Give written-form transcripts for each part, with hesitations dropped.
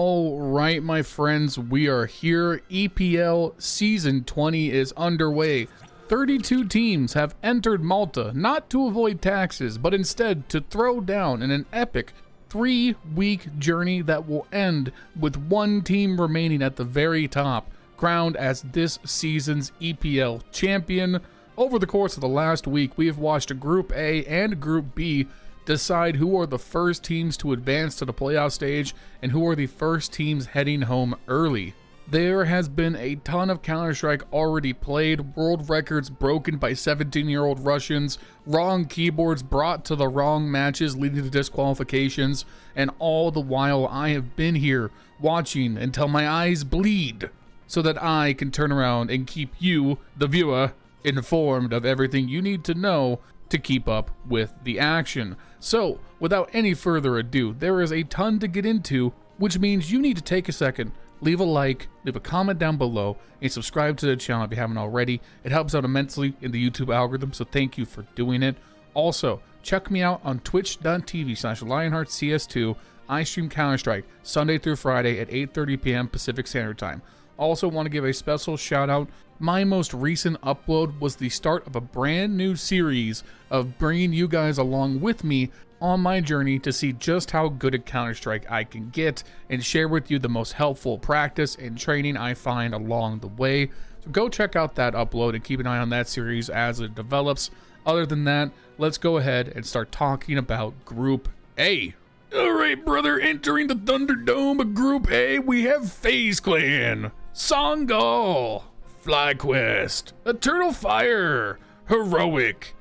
All right, my friends, we are here. EPL Season 20 is underway. 32 teams have entered Malta, not to avoid taxes, but instead to throw down in an epic 3-week journey that will end with one team remaining at the very top, crowned as this season's EPL champion. Over the course of the last week, we have watched Group A and Group B decide who are the first teams to advance to the playoff stage and who are the first teams heading home early. There has been a ton of Counter-Strike already played, world records broken by 17-year-old Russians, wrong keyboards brought to the wrong matches leading to disqualifications, and all the while I have been here watching until my eyes bleed so that I can turn around and keep you, the viewer, informed of everything you need to know to keep up with the action. So, without any further ado, there is a ton to get into, which means you need to take a second, leave a like, leave a comment down below, and subscribe to the channel if you haven't already. It helps out immensely in the YouTube algorithm, so thank you for doing it. Also, check me out on twitch.tv/LionHeartZS2. I stream Counter-Strike Sunday through Friday at 8:30 p.m. Pacific Standard Time. Also want to give a special shout out. My most recent upload was the start of a brand new series of bringing you guys along with me on my journey to see just how good at Counter-Strike I can get and share with you the most helpful practice and training I find along the way. So go check out that upload and keep an eye on that series as it develops. Other than that, let's go ahead and start talking about Group A. Alright, brother, entering the Thunderdome of Group A, we have Faze Clan, Mongolz, FlyQuest, Eternal Fire, Heroic,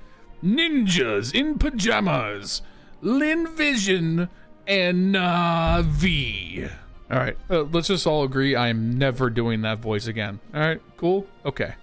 Ninjas in Pajamas, Vision, and Navi. Alright, let's just all agree I am never doing that voice again. Alright, cool? Okay.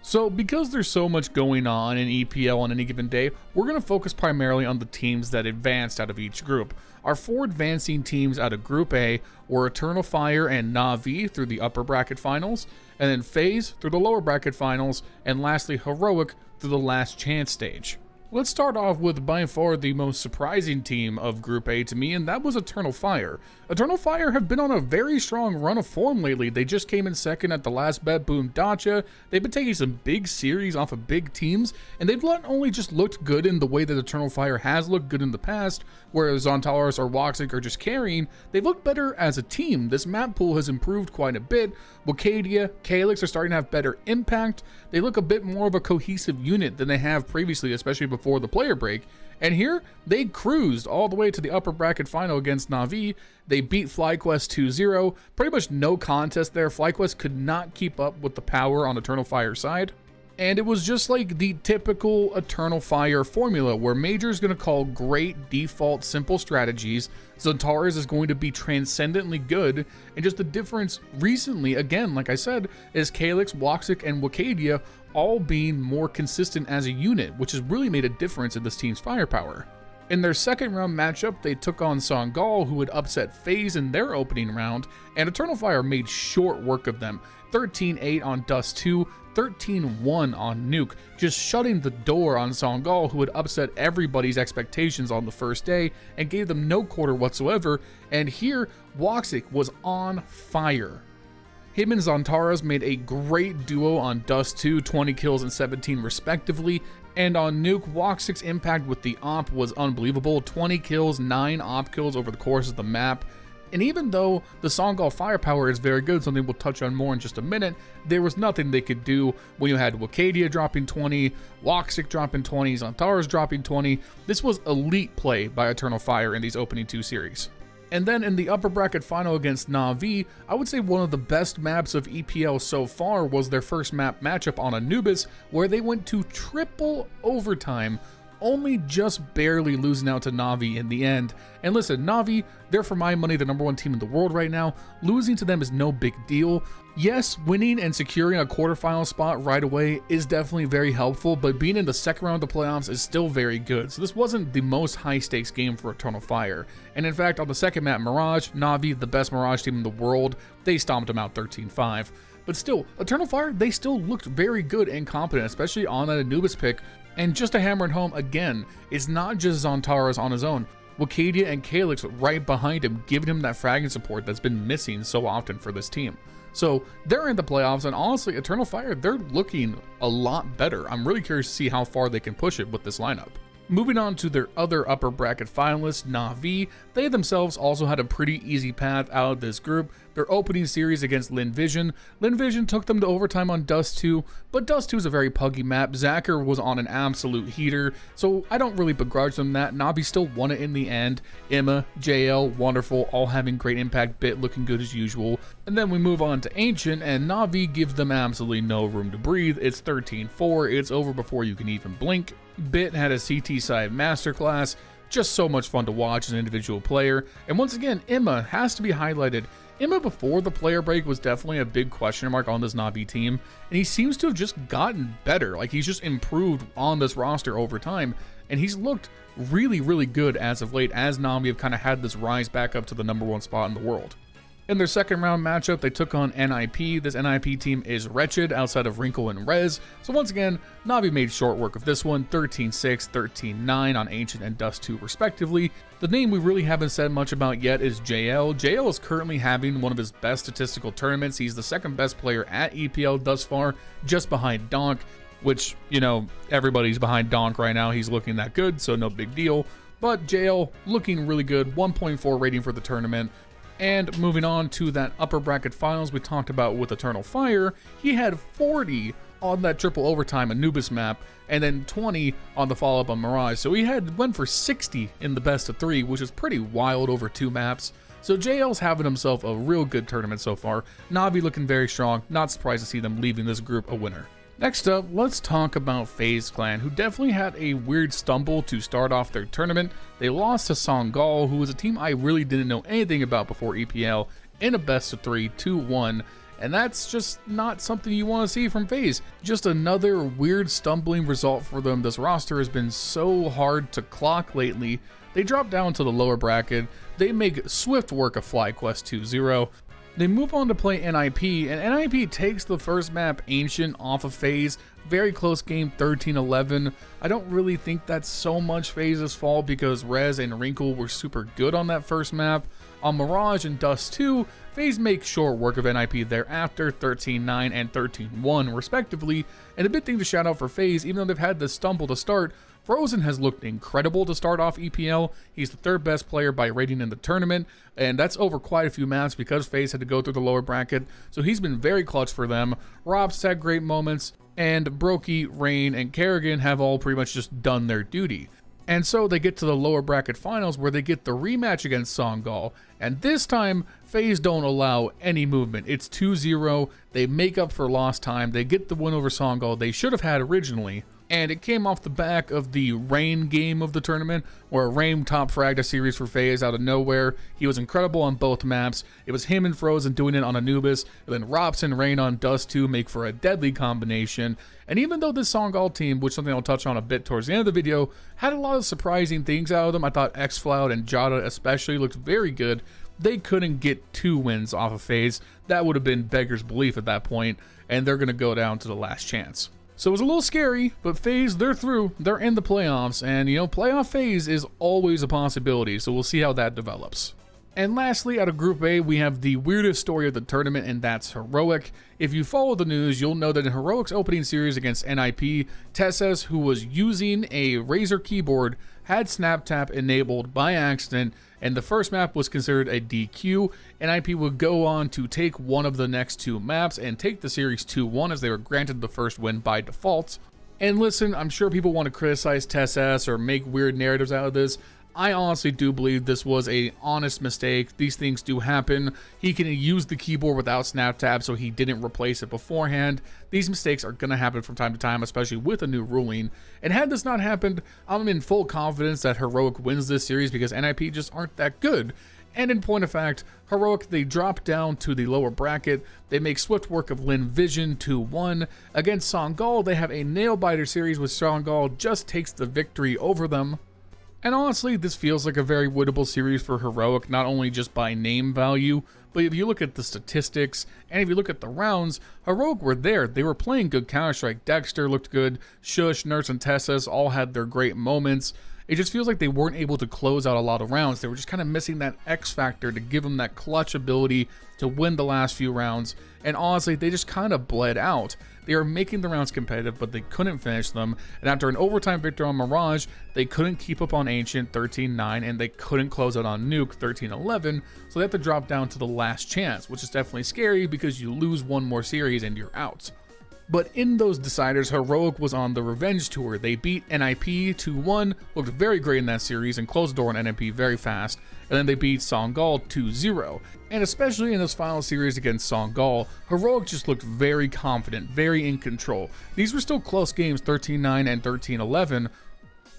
So, because there's so much going on in EPL on any given day, we're going to focus primarily on the teams that advanced out of each group. Our 4 advancing teams out of Group A were Eternal Fire and Navi through the upper bracket finals, and then Faze through the lower bracket finals, and lastly Heroic through the last chance stage. Let's start off with by far the most surprising team of Group A to me, and that was Eternal Fire. Eternal Fire have been on a very strong run of form lately. They just came in second at the last Bet Boom Dacha. They've been taking some big series off of big teams, and they've not only just looked good in the way that Eternal Fire has looked good in the past, whereas Zontalos or Woxic are just carrying, they've looked better as a team. This map pool has improved quite a bit. Wucadia, Calyx are starting to have better impact. They look a bit more of a cohesive unit than they have previously, especially before the player break. And here, they cruised all the way to the upper bracket final against Navi. They beat FlyQuest 2-0. Pretty much no contest there. FlyQuest could not keep up with the power on Eternal Fire's side. And it was just like the typical Eternal Fire formula, where Major is going to call great default simple strategies, Zontalos is going to be transcendently good, and just the difference recently, again, like I said, is Calyx, Woxic, and Wucadia all being more consistent as a unit, which has really made a difference in this team's firepower. In their second round matchup, they took on Mongolz, who had upset Faze in their opening round, and Eternal Fire made short work of them. 13-8 on Dust 2, 13-1 on Nuke, just shutting the door on Mongolz, who had upset everybody's expectations on the first day and gave them no quarter whatsoever, and here, Woxic was on fire. Him and Zontalos made a great duo on Dust 2, 20 kills and 17 respectively, and on Nuke, Woxic's impact with the AWP was unbelievable, 20 kills, 9 AWP kills over the course of the map. And even though the Mongolz firepower is very good, something we'll touch on more in just a minute, there was nothing they could do when you had Wucadia dropping 20, Woxic dropping 20, Zontalos dropping 20. This was elite play by Eternal Fire in these opening 2 series. And then in the upper bracket final against Navi, I would say one of the best maps of EPL so far was their first map matchup on Anubis, where they went to triple overtime, only just barely losing out to Navi in the end. And listen, Navi, they're for my money the #1 team in the world right now. Losing to them is no big deal. Yes, winning and securing a quarterfinal spot right away is definitely very helpful, but being in the second round of the playoffs is still very good. So this wasn't the most high stakes game for Eternal Fire. And in fact, on the second map, Mirage, Navi, the best Mirage team in the world, they stomped them out 13-5. But still, Eternal Fire, they still looked very good and competent, especially on that Anubis pick. And just to hammer it home again, it's not just Zontalos on his own. Wicadia and Calyx right behind him, giving him that fragging support that's been missing so often for this team. So they're in the playoffs, and honestly, Eternal Fire, they're looking a lot better. I'm really curious to see how far they can push it with this lineup. Moving on to their other upper bracket finalists, Navi, they themselves also had a pretty easy path out of this group. Their opening series against LinVision took them to overtime on Dust 2, but Dust 2 is a very puggy map. Zacher was on an absolute heater, so I don't really begrudge them that. Navi still won it in the end. Emma, JL, wonderful, all having great impact, Bit looking good as usual. And then we move on to Ancient, and Navi gives them absolutely no room to breathe. It's 13-4, it's over before you can even blink. Bit had a CT side masterclass, just so much fun to watch as an individual player. And once again, Emma has to be highlighted. Emma before the player break was definitely a big question mark on this Navi team, and he seems to have just gotten better. Like, he's just improved on this roster over time, and he's looked really, really good as of late, as Navi have kind of had this rise back up to the #1 spot in the world. In their second round matchup, they took on NIP. This NIP team is wretched outside of Wrinkle and Rez. So once again, Navi made short work of this one, 13-6, 13-9 on Ancient and Dust 2 respectively. The name we really haven't said much about yet is JL. JL is currently having one of his best statistical tournaments. He's the second best player at EPL thus far, just behind Donk, which, you know, everybody's behind Donk right now. He's looking that good, so no big deal. But JL looking really good, 1.4 rating for the tournament. And moving on to that upper bracket finals we talked about with Eternal Fire, he had 40 on that triple overtime Anubis map, and then 20 on the follow-up on Mirage. So he went for 60 in the best of 3, which is pretty wild over 2 maps. So JL's having himself a real good tournament so far. Navi looking very strong, not surprised to see them leaving this group a winner. Next up, let's talk about Faze Clan, who definitely had a weird stumble to start off their tournament. They lost to Mongolz, who was a team I really didn't know anything about before EPL, in a best of 3, 2-1, and that's just not something you want to see from Faze. Just another weird stumbling result for them. This roster has been so hard to clock lately. They drop down to the lower bracket. They make swift work of FlyQuest 2-0. They move on to play NIP, and NIP takes the first map, Ancient, off of Faze. Very close game, 13-11. I don't really think that's so much Faze's fault because Rez and Wrinkle were super good on that first map. On Mirage and Dust 2, Faze makes short work of NIP thereafter, 13-9 and 13-1 respectively. And a big thing to shout out for Faze, even though they've had this stumble to start, Frozen has looked incredible to start off EPL. He's the third best player by rating in the tournament, and that's over quite a few maps because Faze had to go through the lower bracket, so he's been very clutch for them. Rob's had great moments, and Brokey, Rain, and Kerrigan have all pretty much just done their duty. And so they get to the lower bracket finals where they get the rematch against Mongolz, and this time Faze don't allow any movement. It's 2-0, they make up for lost time, they get the win over Mongolz they should have had originally. And it came off the back of the Rain game of the tournament, where Rain top fragged a series for Faze out of nowhere. He was incredible on both maps. It was him and Frozen doing it on Anubis, and then Rops and Rain on Dust 2 make for a deadly combination. And even though this Mongolz team, which is something I'll touch on a bit towards the end of the video, had a lot of surprising things out of them, I thought Xfloud and Jada especially looked very good. They couldn't get 2 wins off of Faze. That would have been beggar's belief at that point, and they're going to go down to the last chance. So it was a little scary, but Faze, they're through. They're in the playoffs, and you know, playoff Faze is always a possibility, so we'll see how that develops. And lastly, out of Group A, we have the weirdest story of the tournament, and that's Heroic. If you follow the news, you'll know that in Heroic's opening series against NIP, Tesses, who was using a Razer keyboard, had SnapTap enabled by accident, and the first map was considered a DQ. NIP would go on to take one of the next 2 maps and take the series 2-1 as they were granted the first win by default. And listen, I'm sure people want to criticize Tesses or make weird narratives out of this. I honestly do believe this was a honest mistake. These things do happen. He can use the keyboard without SnapTap, so he didn't replace it beforehand. These mistakes are going to happen from time to time, especially with a new ruling. And had this not happened, I'm in full confidence that Heroic wins this series because NIP just aren't that good. And in point of fact, Heroic, they drop down to the lower bracket. They make swift work of LinVision 2-1. Against Mongolz, they have a nail-biter series with Mongolz just takes the victory over them. And honestly, this feels like a very winnable series for Heroic, not only just by name value, but if you look at the statistics, and if you look at the rounds, Heroic were there. They were playing good Counter-Strike. Dexter looked good, Shush, Nurse, and Tesses all had their great moments. it just feels like they weren't able to close out a lot of rounds. They were just kind of missing that X factor to give them that clutch ability to win the last few rounds, and honestly, they just kind of bled out. They were making the rounds competitive, but they couldn't finish them, and after an overtime victory on Mirage, they couldn't keep up on Ancient 13-9, and they couldn't close out on Nuke 13-11, so they have to drop down to the last chance, which is definitely scary because you lose one more series and you're out. But in those deciders, Heroic was on the revenge tour. They beat NIP 2-1, looked very great in that series, and closed the door on NIP very fast, and then they beat Mongolz 2-0. And especially in this final series against Mongolz, Heroic just looked very confident, very in control. These were still close games, 13-9 and 13-11,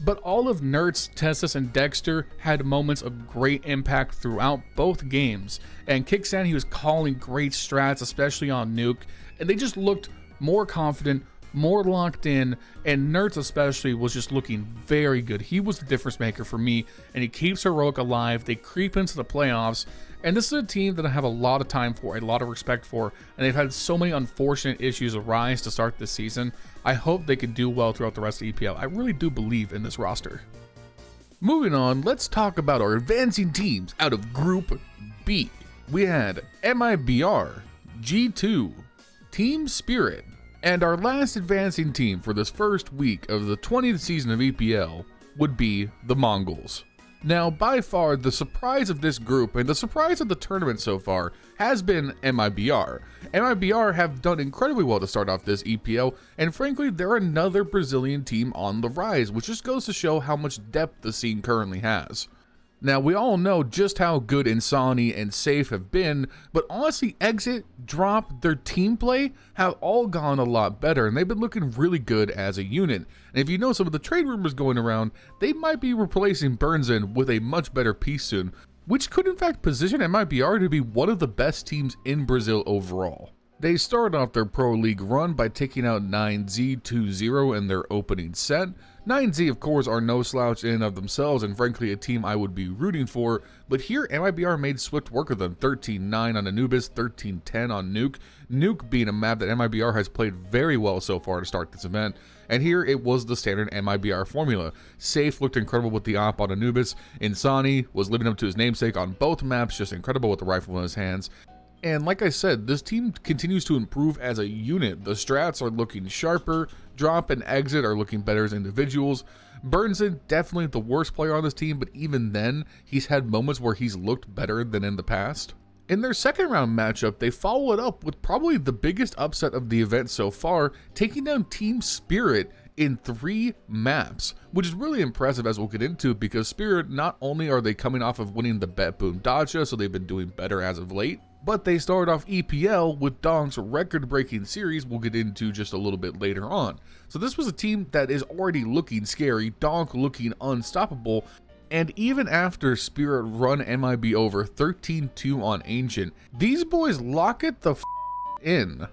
but all of Nertz, Tessus, and Dexter had moments of great impact throughout both games. And Kickstand, he was calling great strats, especially on Nuke, and they just looked more confident, more locked in, and Nertz especially was just looking very good. He was the difference maker for me, and he keeps Heroic alive. They creep into the playoffs, and this is a team that I have a lot of time for, a lot of respect for, and they've had so many unfortunate issues arise to start this season. I hope they can do well throughout the rest of EPL. I really do believe in this roster. Moving on, let's talk about our advancing teams out of Group B. We had MiBR, G2, Team Spirit, and our last advancing team for this first week of the 20th season of EPL would be the Mongolz. Now, by far, the surprise of this group and the surprise of the tournament so far has been MiBR. MiBR have done incredibly well to start off this EPL, and frankly, they're another Brazilian team on the rise, which just goes to show how much depth the scene currently has. Now, we all know just how good Insani and Safe have been, but honestly, Exit, Drop, their team play have all gone a lot better, and they've been looking really good as a unit. And if you know some of the trade rumors going around, they might be replacing Burnsin with a much better piece soon, which could in fact position MiBR to be one of the best teams in Brazil overall. They started off their Pro League run by taking out 9Z 2-0 in their opening set. 9Z, of course, are no slouch in and of themselves, and frankly a team I would be rooting for, but here MiBR made swift work of them. 13-9 on Anubis, 13-10 on Nuke. Nuke being a map that MiBR has played very well so far to start this event, and here it was the standard MiBR formula. Safe looked incredible with the op on Anubis. Insani was living up to his namesake on both maps, just incredible with the rifle in his hands. And like I said, this team continues to improve as a unit. The strats are looking sharper, Drop and Exit are looking better as individuals. Burnsin, definitely the worst player on this team, but even then, he's had moments where he's looked better than in the past. In their second round matchup, they followed up with probably the biggest upset of the event so far, taking down Team Spirit in 3 maps, which is really impressive as we'll get into, because Spirit, not only are they coming off of winning the Bet Boom Dacha, so they've been doing better as of late, but they started off EPL with Donk's record-breaking series we'll get into just a little bit later on. So this was a team that is already looking scary, Donk looking unstoppable, and even after Spirit run MIB over 13-2 on Ancient, these boys lock it the in,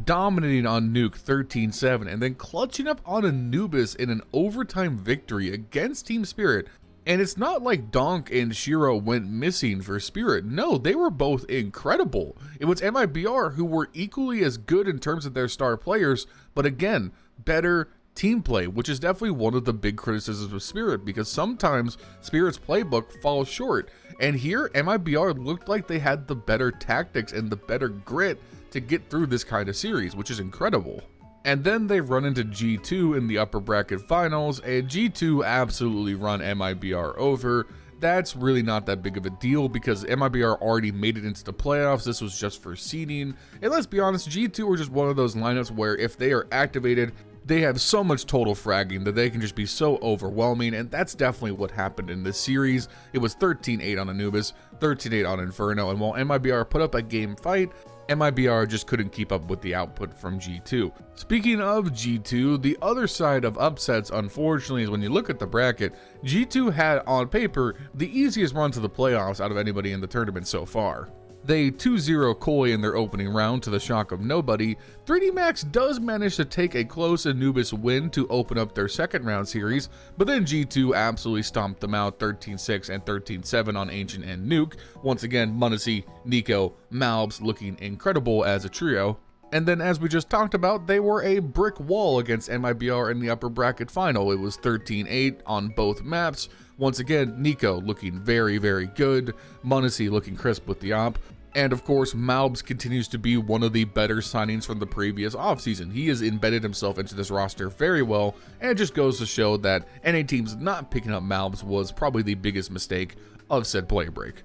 dominating on Nuke 13-7, and then clutching up on Anubis in an overtime victory against Team Spirit. And it's not like Donk and Shiro went missing for Spirit. No, they were both incredible. It was MiBR who were equally as good in terms of their star players, but again, better team play, which is definitely one of the big criticisms of Spirit, because sometimes Spirit's playbook falls short. And here, MiBR looked like they had the better tactics and the better grit to get through this kind of series, which is incredible. And then they run into G2 in the upper bracket finals, and G2 absolutely run MiBR over. That's really not that big of a deal because MiBR already made it into the playoffs. This was just for seeding. And let's be honest, G2 are just one of those lineups where if they are activated, they have so much total fragging that they can just be so overwhelming, and that's definitely what happened in this series. It was 13-8 on Anubis, 13-8 on Inferno, and while MiBR put up a game fight, MiBR just couldn't keep up with the output from G2. Speaking of G2, the other side of upsets, unfortunately, is when you look at the bracket, G2 had, on paper, the easiest run to the playoffs out of anybody in the tournament so far. They 2-0 Koi in their opening round to the shock of nobody. 3D Max does manage to take a close Anubis win to open up their second round series, but then G2 absolutely stomped them out 13-6 and 13-7 on Ancient and Nuke. Once again, Munacy, Nico, Malbs looking incredible as a trio. And then, as we just talked about, they were a brick wall against MiBR in the upper bracket final. It was 13-8 on both maps. Once again, Nico looking very, very good, m0NESY looking crisp with the op, and of course, Mongolz continues to be one of the better signings from the previous offseason. He has embedded himself into this roster very well, and it just goes to show that NA teams not picking up Mongolz was probably the biggest mistake of said play break.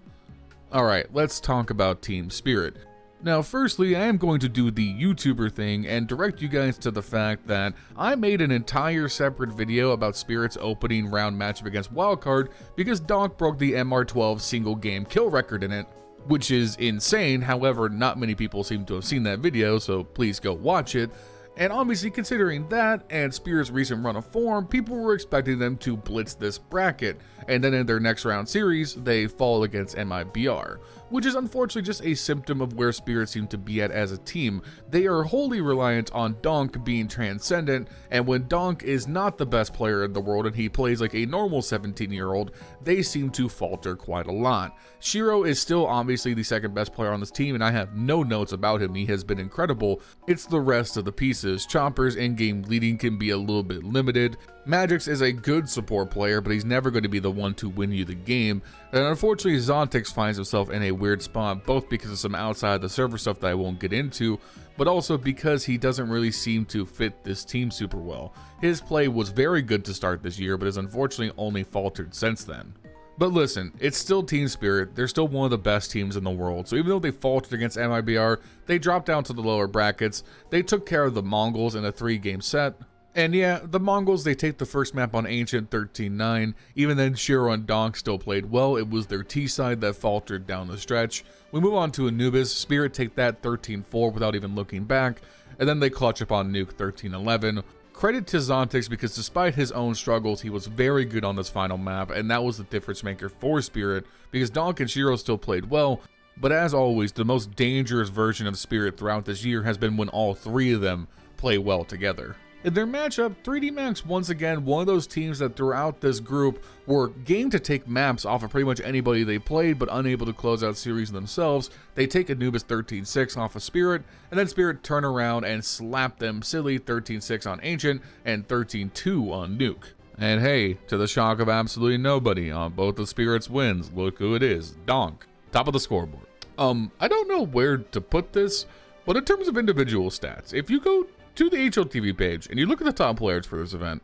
Alright, let's talk about Team Spirit. Now, firstly, I am going to do the YouTuber thing and direct you guys to the fact that I made an entire separate video about Spirit's opening round matchup against Wildcard because Donk broke the MR12 single game kill record in it, which is insane. However, not many people seem to have seen that video, so please go watch it. And obviously, considering that and Spirit's recent run of form, people were expecting them to blitz this bracket, and then in their next round series, they fall against MiBR, which is unfortunately just a symptom of where Spirit seem to be at as a team. They are wholly reliant on Donk being transcendent, and when Donk is not the best player in the world and he plays like a normal 17-year-old, they seem to falter quite a lot. Shiro is still obviously the second best player on this team, and I have no notes about him. He has been incredible. It's the rest of the pieces. Chopper's in-game leading can be a little bit limited. Magix is a good support player, but he's never going to be the one to win you the game. And unfortunately, Zontix finds himself in a weird spot, both because of some outside the server stuff that I won't get into, but also because he doesn't really seem to fit this team super well. His play was very good to start this year, but has unfortunately only faltered since then. But listen, it's still Team Spirit. They're still one of the best teams in the world. So even though they faltered against MiBR, they dropped down to the lower brackets. They took care of the Mongolz in a 3-game set. And yeah, the Mongolz, they take the first map on Ancient 13-9. Even then, Shiro and Donk still played well. It was their T side that faltered down the stretch. We move on to Anubis. Spirit take that 13-4 without even looking back. And then they clutch up on Nuke 13-11. Credit to Zontix because despite his own struggles, he was very good on this final map, and that was the difference maker for Spirit, because Donk and Shiro still played well, but as always, the most dangerous version of Spirit throughout this year has been when all three of them play well together. In their matchup, 3D Max once again one of those teams that throughout this group were game to take maps off of pretty much anybody they played, but unable to close out series themselves. They take Anubis 13-6 off of Spirit, and then Spirit turn around and slap them silly 13-6 on Ancient and 13-2 on Nuke. And hey, to the shock of absolutely nobody, on both of Spirit's wins, look who it is, Donk, top of the scoreboard. I don't know where to put this, but in terms of individual stats, if you go to the HLTV page and you look at the top players for this event,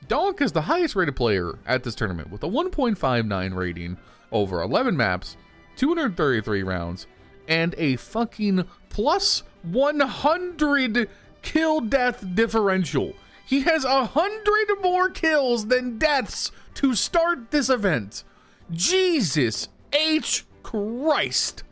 Donk is the highest rated player at this tournament with a 1.59 rating over 11 maps, 233 rounds, and a fucking plus 100 kill death differential. He has 100 more kills than deaths to start this event. Jesus H. Christ.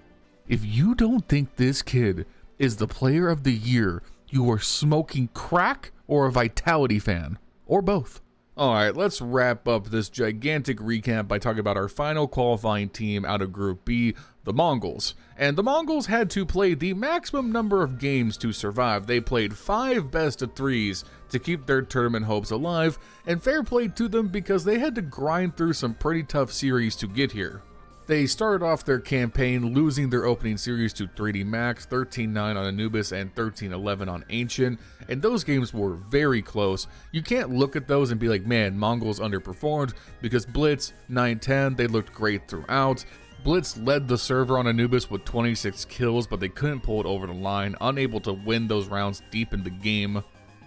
If you don't think this kid is the player of the year, you are smoking crack or a Vitality fan, or both. Alright, let's wrap up this gigantic recap by talking about our final qualifying team out of Group B, the Mongolz. And the Mongolz had to play the maximum number of games to survive. They played 5 best of 3s to keep their tournament hopes alive, and fair play to them because they had to grind through some pretty tough series to get here. They started off their campaign losing their opening series to 3D Max, 13-9 on Anubis and 13-11 on Ancient, and those games were very close. You can't look at those and be like, man, Mongolz underperformed, because Blitz, 9-10, they looked great throughout. Blitz led the server on Anubis with 26 kills, but they couldn't pull it over the line, unable to win those rounds deep in the game.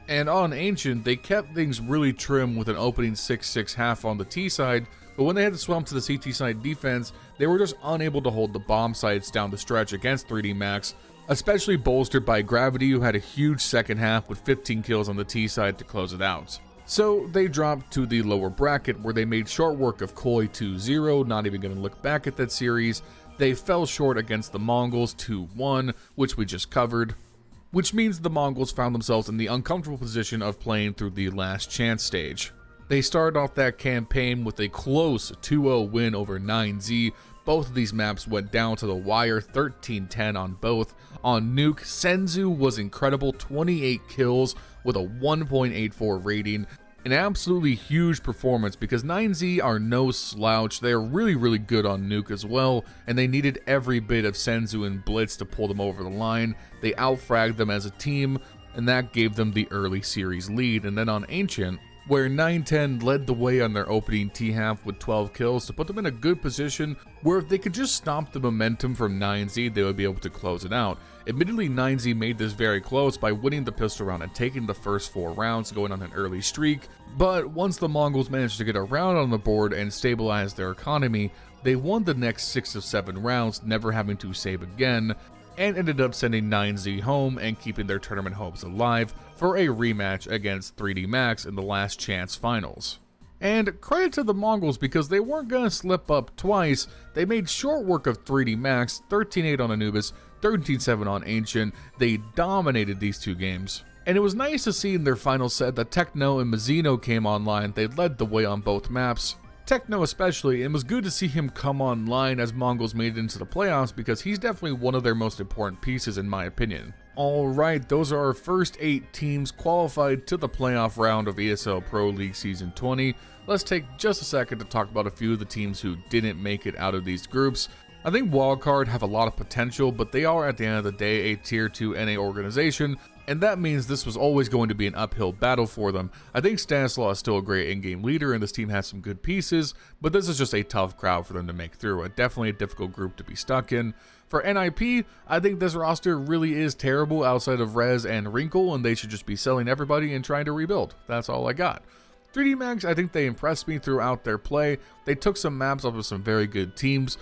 And on Ancient, they kept things really trim with an opening 6-6 half on the T side, but when they had to swamp to the CT side defense, they were just unable to hold the bomb sites down the stretch against 3D Max, especially bolstered by Gravity, who had a huge second half with 15 kills on the T side to close it out. So they dropped to the lower bracket where they made short work of Koi 2-0, not even going to look back at that series. They fell short against the Mongolz 2-1, which we just covered, which means the Mongolz found themselves in the uncomfortable position of playing through the last chance stage. They started off that campaign with a close 2-0 win over 9Z. Both of these maps went down to the wire, 13-10 on both. On Nuke, Senzu was incredible, 28 kills with a 1.84 rating. An absolutely huge performance because 9Z are no slouch. They are really good on Nuke as well, and they needed every bit of Senzu and Blitz to pull them over the line. They outfragged them as a team, and that gave them the early series lead. And then on Ancient, where 9-10 led the way on their opening T-half with 12 kills to put them in a good position where if they could just stop the momentum from 9Z, they would be able to close it out. Admittedly, 9Z made this very close by winning the pistol round and taking the first 4 rounds, going on an early streak, but once the Mongolz managed to get a round on the board and stabilize their economy, they won the next 6 of 7 rounds, never having to save again, and ended up sending 9Z home and keeping their tournament hopes alive for a rematch against 3D Max in the Last Chance Finals. And credit to the Mongolz because they weren't going to slip up twice. They made short work of 3D Max, 13-8 on Anubis, 13-7 on Ancient. They dominated these 2 games. And it was nice to see in their final set that Techno and Mazzino came online. They led the way on both maps. Techno especially, and it was good to see him come online as Mongolz made it into the playoffs because he's definitely one of their most important pieces in my opinion. Alright, those are our first 8 teams qualified to the playoff round of ESL Pro League Season 20. Let's take just a second to talk about a few of the teams who didn't make it out of these groups. I think Wildcard have a lot of potential, but they are at the end of the day a Tier 2 NA organization, and that means this was always going to be an uphill battle for them. I think Stanislaw is still a great in-game leader, and this team has some good pieces, but this is just a tough crowd for them to make through. Definitely a difficult group to be stuck in. For NIP, I think this roster really is terrible outside of Rez and Wrinkle, and they should just be selling everybody and trying to rebuild. That's all I got. 3D Max, I think they impressed me throughout their play. They took some maps off of some very good teams,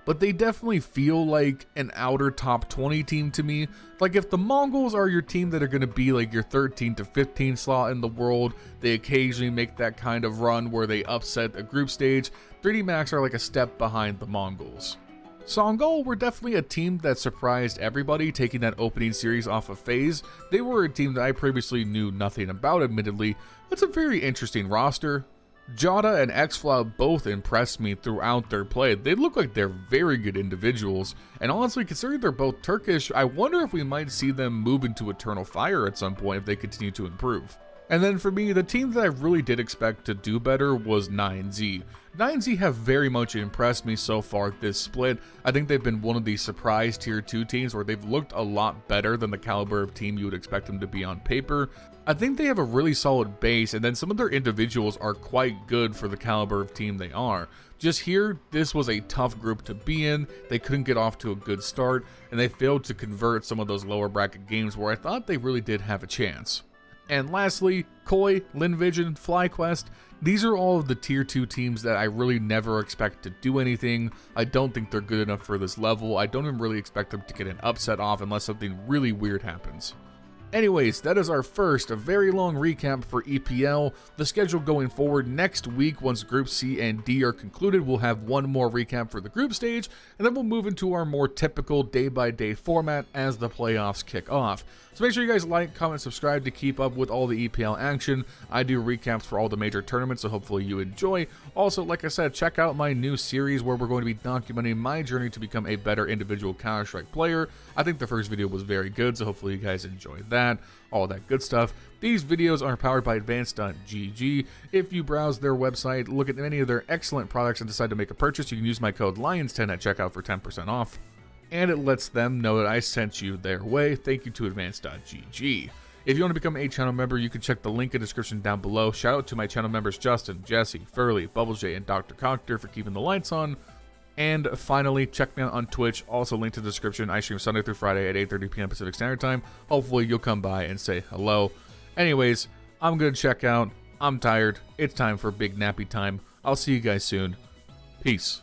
but they definitely feel like an outer top 20 team to me. Like if the Mongolz are your team that are going to be like your 13 to 15 slot in the world, they occasionally make that kind of run where they upset a group stage, 3D Max are like a step behind the Mongolz. Songol were definitely a team that surprised everybody taking that opening series off of Faze. They were a team that I previously knew nothing about admittedly. It's a very interesting roster. Jada and XFlow both impressed me throughout their play. They look like they're very good individuals, and honestly, considering they're both Turkish, I wonder if we might see them move into Eternal Fire at some point if they continue to improve. And then for me, the team that I really did expect to do better was 9Z. 9Z have very much impressed me so far this split. I think they've been one of these surprise tier 2 teams where they've looked a lot better than the caliber of team you would expect them to be on paper. I think they have a really solid base, and then some of their individuals are quite good for the caliber of team they are. Just here, this was a tough group to be in. They couldn't get off to a good start, and they failed to convert some of those lower bracket games where I thought they really did have a chance. And lastly, Koi, Linvision, FlyQuest, these are all of the tier 2 teams that I really never expect to do anything. I don't think they're good enough for this level. I don't even really expect them to get an upset off unless something really weird happens. Anyways, that is our first, a very long recap for EPL. The schedule going forward next week, once Group C and D are concluded, we'll have one more recap for the group stage, and then we'll move into our more typical day-by-day format as the playoffs kick off. So make sure you guys like, comment, subscribe to keep up with all the EPL action. I do recaps for all the major tournaments, so hopefully you enjoy. Also, like I said, check out my new series where we're going to be documenting my journey to become a better individual Counter-Strike player. I think the first video was very good, so hopefully you guys enjoyed that. All that good stuff. These videos are powered by Advanced.gg. If you browse their website, look at any of their excellent products and decide to make a purchase, you can use my code LIONS10 at checkout for 10% off. And it lets them know that I sent you their way. Thank you to Advanced.gg. If you want to become a channel member, you can check the link in the description down below. Shout out to my channel members Justin, Jesse, Furley, Bubblesj, and Dr. Cocktor for keeping the lights on. And finally, check me out on Twitch, also linked in the description. I stream Sunday through Friday at 8:30 p.m. Pacific Standard Time. Hopefully you'll come by and say hello. Anyways, I'm going to check out. I'm tired. It's time for big nappy time. I'll see you guys soon. Peace.